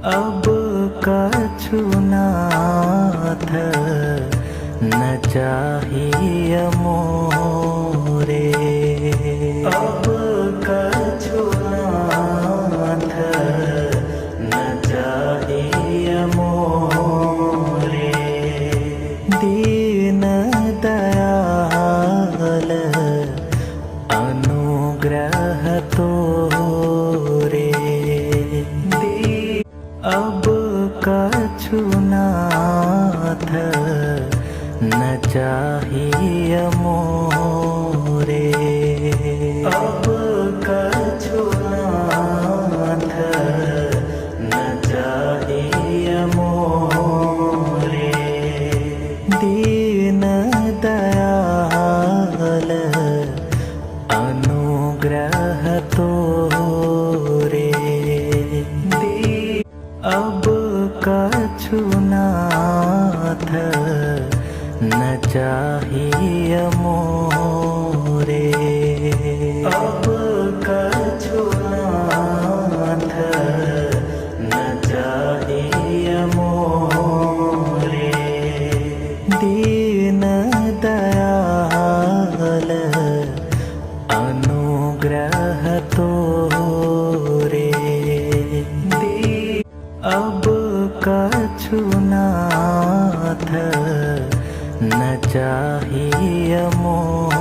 अब कछु नाथ न चाहिए मोरे। अब कछु नाथ न चाहिए मोरे। दीन दयाल अनुग्रह तोरे। अब कछु नाथ न चाहिए मोरे। अब कछु नाथ न चाहिए मोरे। दीन दयाल अनुग्रह तोरे। अब कछु नाथ न चाहिए मोरे। अब कछु नाथ न चाहिए मोरे। दीन दयाल अनुग्रह तोरे। अब कछु नाथ न चाहिए मोरे।